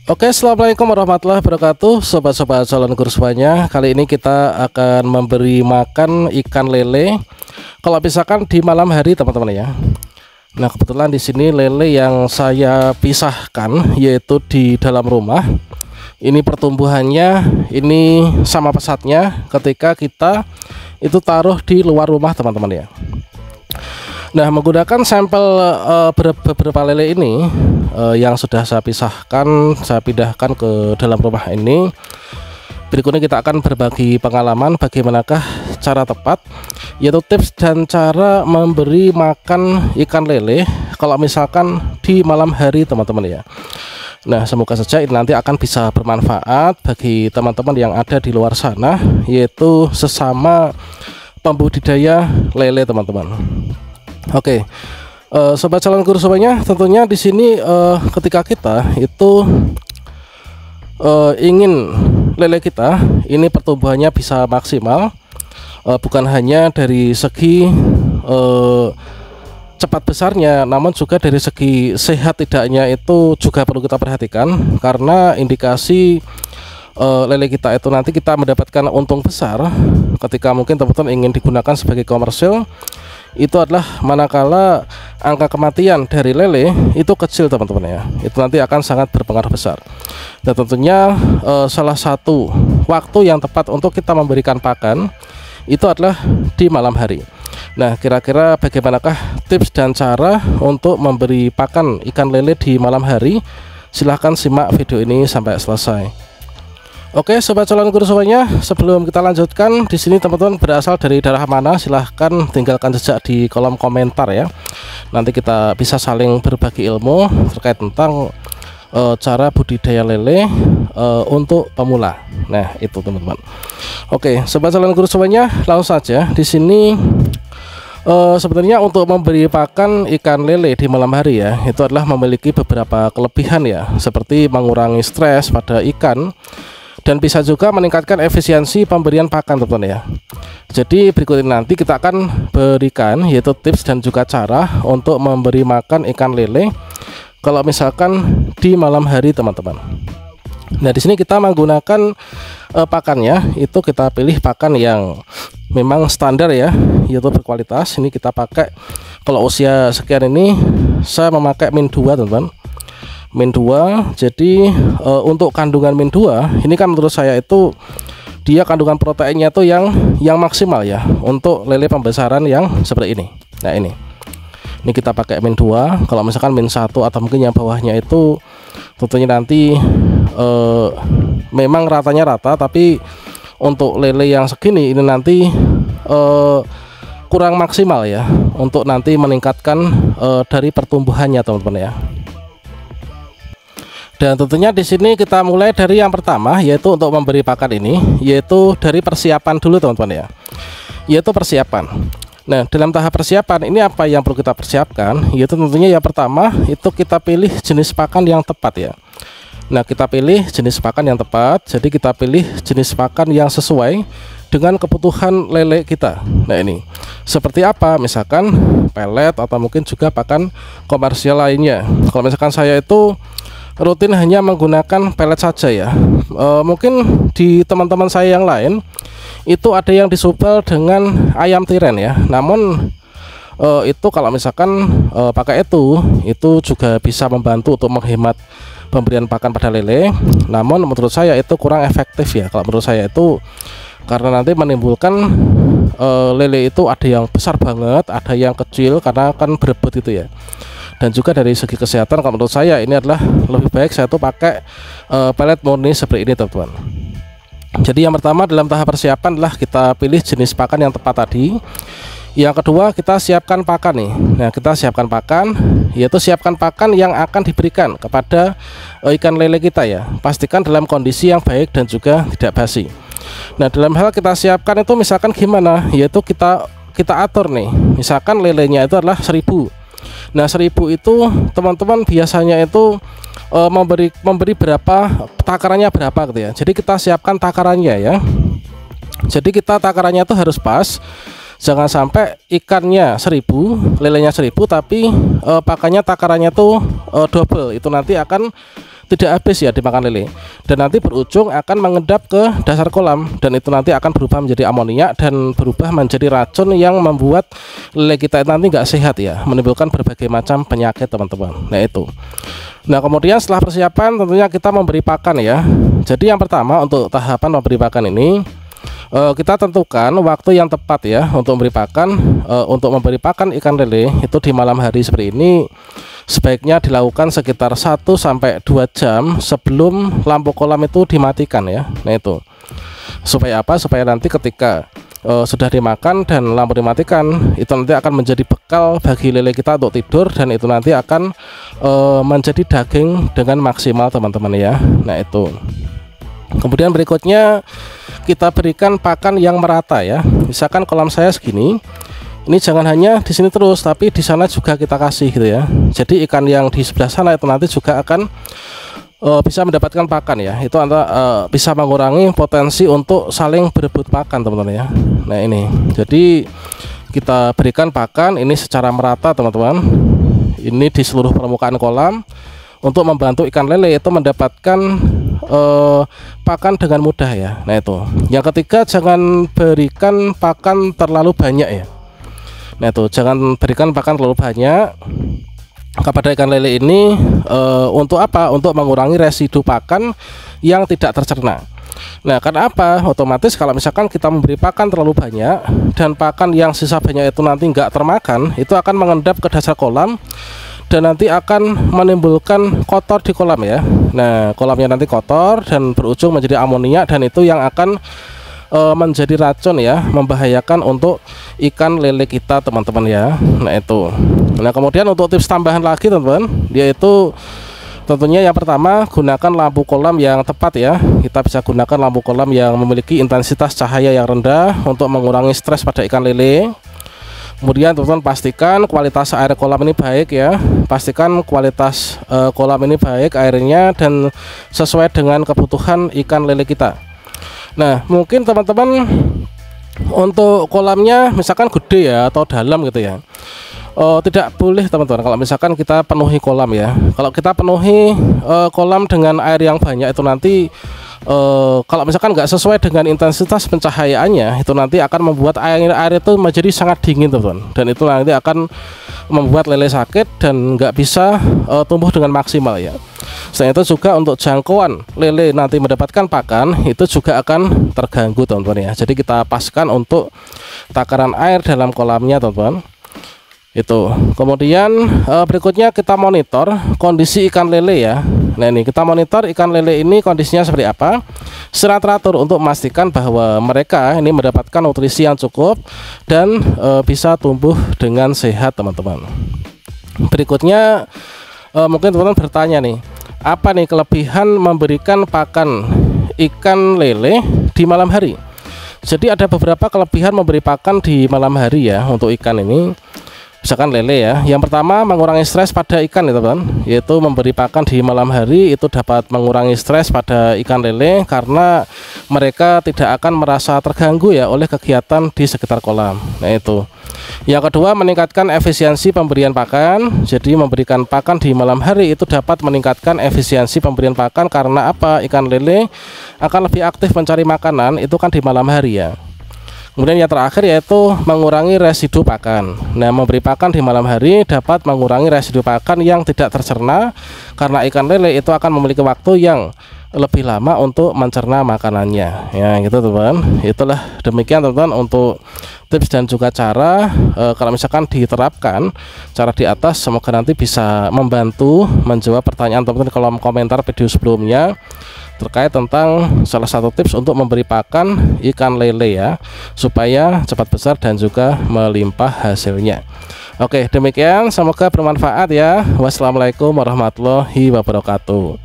Oke, assalamualaikum warahmatullahi wabarakatuh, sobat-sobat calon guru semuanya. Kali ini kita akan memberi makan ikan lele. Kalau misalkan di malam hari, teman-teman ya. Nah, kebetulan di sini lele yang saya pisahkan yaitu di dalam rumah. Ini pertumbuhannya ini sama pesatnya ketika kita itu taruh di luar rumah, teman-teman ya. Nah, menggunakan sampel beberapa lele ini yang sudah saya pisahkan, saya pindahkan ke dalam rumah ini. Berikutnya kita akan berbagi pengalaman bagaimanakah cara tepat, yaitu tips dan cara memberi makan ikan lele kalau misalkan di malam hari, teman-teman ya. Nah, semoga saja ini nanti akan bisa bermanfaat bagi teman-teman yang ada di luar sana, yaitu sesama pembudidaya lele, teman-teman. Oke, sobat calon guru semuanya, tentunya di sini ketika kita itu ingin lele kita ini pertumbuhannya bisa maksimal, bukan hanya dari segi cepat besarnya, namun juga dari segi sehat tidaknya itu juga perlu kita perhatikan, karena indikasi lele kita itu nanti kita mendapatkan untung besar ketika mungkin teman-teman ingin digunakan sebagai komersil. Itu adalah manakala angka kematian dari lele itu kecil, teman-teman ya. Itu nanti akan sangat berpengaruh besar. Dan tentunya salah satu waktu yang tepat untuk kita memberikan pakan itu adalah di malam hari. Nah, kira-kira bagaimanakah tips dan cara untuk memberi pakan ikan lele di malam hari? Silahkan simak video ini sampai selesai. Oke, sobat calon guru semuanya, sebelum kita lanjutkan, di sini teman-teman berasal dari daerah mana? Silahkan tinggalkan jejak di kolom komentar ya. Nanti kita bisa saling berbagi ilmu terkait tentang cara budidaya lele untuk pemula. Nah, itu teman-teman. Oke, sobat calon guru semuanya, langsung saja. Di sini sebenarnya untuk memberi pakan ikan lele di malam hari ya, itu adalah memiliki beberapa kelebihan ya, seperti mengurangi stres pada ikan dan bisa juga meningkatkan efisiensi pemberian pakan, teman-teman ya. Jadi berikut ini nanti kita akan berikan yaitu tips dan juga cara untuk memberi makan ikan lele kalau misalkan di malam hari, teman-teman. Nah, di sini kita menggunakan pakannya itu kita pilih pakan yang memang standar ya, yaitu berkualitas. Ini kita pakai, kalau usia sekian ini saya memakai min 2, teman-teman. Min 2. Jadi untuk kandungan min 2 ini kan menurut saya itu dia kandungan proteinnya tuh yang maksimal ya untuk lele pembesaran yang seperti ini. Nah, ini kita pakai min 2. Kalau misalkan min 1 atau mungkin yang bawahnya itu tentunya nanti memang ratanya rata, tapi untuk lele yang segini ini nanti kurang maksimal ya untuk nanti meningkatkan dari pertumbuhannya, teman-teman ya. Dan tentunya di sini kita mulai dari yang pertama, yaitu untuk memberi pakan ini, yaitu dari persiapan dulu, teman-teman ya, yaitu persiapan. Nah, dalam tahap persiapan ini apa yang perlu kita persiapkan, yaitu tentunya yang pertama itu kita pilih jenis pakan yang tepat ya. Nah, kita pilih jenis pakan yang tepat, jadi kita pilih jenis pakan yang sesuai dengan kebutuhan lele kita. Nah, ini seperti apa, misalkan pelet atau mungkin juga pakan komersial lainnya. Kalau misalkan saya itu rutin hanya menggunakan pelet saja ya, mungkin di teman-teman saya yang lain itu ada yang disupel dengan ayam tiren ya, namun itu kalau misalkan pakai itu juga bisa membantu untuk menghemat pemberian pakan pada lele, namun menurut saya itu kurang efektif ya. Kalau menurut saya itu karena nanti menimbulkan lele itu ada yang besar banget, ada yang kecil karena kan berebut itu ya. Dan juga dari segi kesehatan kalau menurut saya ini adalah lebih baik saya tuh pakai pelet murni seperti ini, teman-teman. Jadi yang pertama dalam tahap persiapan adalah kita pilih jenis pakan yang tepat tadi. Yang kedua kita siapkan pakan nih. Nah, kita siapkan pakan, yaitu siapkan pakan yang akan diberikan kepada ikan lele kita ya. Pastikan dalam kondisi yang baik dan juga tidak basi. Nah, dalam hal kita siapkan itu misalkan gimana, yaitu kita atur nih. Misalkan lelenya itu adalah 1000. Nah, 1000 itu teman-teman biasanya itu memberi berapa, takarannya berapa gitu ya. Jadi kita siapkan takarannya ya. Jadi kita takarannya itu harus pas. Jangan sampai ikannya 1000, lelenya 1000 tapi pakannya takarannya tuh double. Itu nanti akan tidak habis ya dimakan lele, dan nanti berujung akan mengendap ke dasar kolam, dan itu nanti akan berubah menjadi amonia dan berubah menjadi racun yang membuat lele kita nanti nggak sehat ya, menimbulkan berbagai macam penyakit teman-teman. Nah itu. Nah kemudian setelah persiapan tentunya kita memberi pakan ya. Jadi yang pertama untuk tahapan memberi pakan ini, kita tentukan waktu yang tepat ya untuk memberi pakan. Untuk memberi pakan ikan lele itu di malam hari seperti ini sebaiknya dilakukan sekitar 1-2 jam sebelum lampu kolam itu dimatikan ya. Nah itu supaya apa? Supaya nanti ketika sudah dimakan dan lampu dimatikan, itu nanti akan menjadi bekal bagi lele kita untuk tidur, dan itu nanti akan menjadi daging dengan maksimal teman-teman ya. Nah itu. Kemudian berikutnya kita berikan pakan yang merata ya. Misalkan kolam saya segini, ini jangan hanya di sini terus, tapi di sana juga kita kasih gitu ya. Jadi ikan yang di sebelah sana itu nanti juga akan bisa mendapatkan pakan ya. Itu bisa mengurangi potensi untuk saling berebut makan teman-teman ya. Nah ini, jadi kita berikan pakan ini secara merata teman-teman. Ini di seluruh permukaan kolam untuk membantu ikan lele itu mendapatkan pakan dengan mudah ya. Nah itu. Yang ketiga, jangan berikan pakan terlalu banyak ya. Nah itu, jangan berikan pakan terlalu banyak kepada ikan lele ini. Untuk apa? Untuk mengurangi residu pakan yang tidak tercerna. Nah karena apa? Otomatis kalau misalkan kita memberi pakan terlalu banyak dan pakan yang sisa banyak itu nanti nggak termakan, itu akan mengendap ke dasar kolam dan nanti akan menimbulkan kotor di kolam ya. Nah kolamnya nanti kotor dan berujung menjadi amonia, dan itu yang akan menjadi racun ya, membahayakan untuk ikan lele kita teman-teman ya. Nah itu. Nah kemudian untuk tips tambahan lagi teman-teman, yaitu tentunya yang pertama, gunakan lampu kolam yang tepat ya. Kita bisa gunakan lampu kolam yang memiliki intensitas cahaya yang rendah untuk mengurangi stres pada ikan lele. Kemudian teman-teman pastikan kualitas air kolam ini baik ya. Pastikan kualitas kolam ini baik airnya dan sesuai dengan kebutuhan ikan lele kita. Nah mungkin teman-teman untuk kolamnya misalkan gede ya atau dalam gitu ya, tidak boleh teman-teman kalau misalkan kita penuhi kolam ya. Kalau kita penuhi kolam dengan air yang banyak itu nanti kalau misalkan nggak sesuai dengan intensitas pencahayaannya, itu nanti akan membuat air itu menjadi sangat dingin teman-teman, dan itu nanti akan membuat lele sakit dan nggak bisa tumbuh dengan maksimal ya. Selain itu juga untuk jangkauan lele nanti mendapatkan pakan itu juga akan terganggu teman-teman ya. Jadi kita paskan untuk takaran air dalam kolamnya teman-teman. Itu. Kemudian berikutnya kita monitor kondisi ikan lele ya. Nah ini kita monitor ikan lele ini kondisinya seperti apa secara teratur untuk memastikan bahwa mereka ini mendapatkan nutrisi yang cukup dan bisa tumbuh dengan sehat teman-teman. Berikutnya mungkin teman-teman bertanya nih, apa nih kelebihan memberikan pakan ikan lele di malam hari? Jadi ada beberapa kelebihan memberi pakan di malam hari ya untuk ikan ini. Misalkan lele ya, yang pertama mengurangi stres pada ikan ya teman, yaitu memberi pakan di malam hari itu dapat mengurangi stres pada ikan lele karena mereka tidak akan merasa terganggu ya oleh kegiatan di sekitar kolam. Nah itu. Yang kedua, meningkatkan efisiensi pemberian pakan. Jadi memberikan pakan di malam hari itu dapat meningkatkan efisiensi pemberian pakan karena apa? Ikan lele akan lebih aktif mencari makanan itu kan di malam hari ya. Kemudian yang terakhir yaitu mengurangi residu pakan. Nah memberi pakan di malam hari dapat mengurangi residu pakan yang tidak tercerna karena ikan lele itu akan memiliki waktu yang lebih lama untuk mencerna makanannya ya gitu teman. Itulah demikian teman-teman untuk tips dan juga cara kalau misalkan diterapkan cara di atas, semoga nanti bisa membantu menjawab pertanyaan teman-teman di kolom komentar video sebelumnya terkait tentang salah satu tips untuk memberi pakan ikan lele ya, supaya cepat besar dan juga melimpah hasilnya. Oke demikian, semoga bermanfaat ya. Wassalamualaikum warahmatullahi wabarakatuh.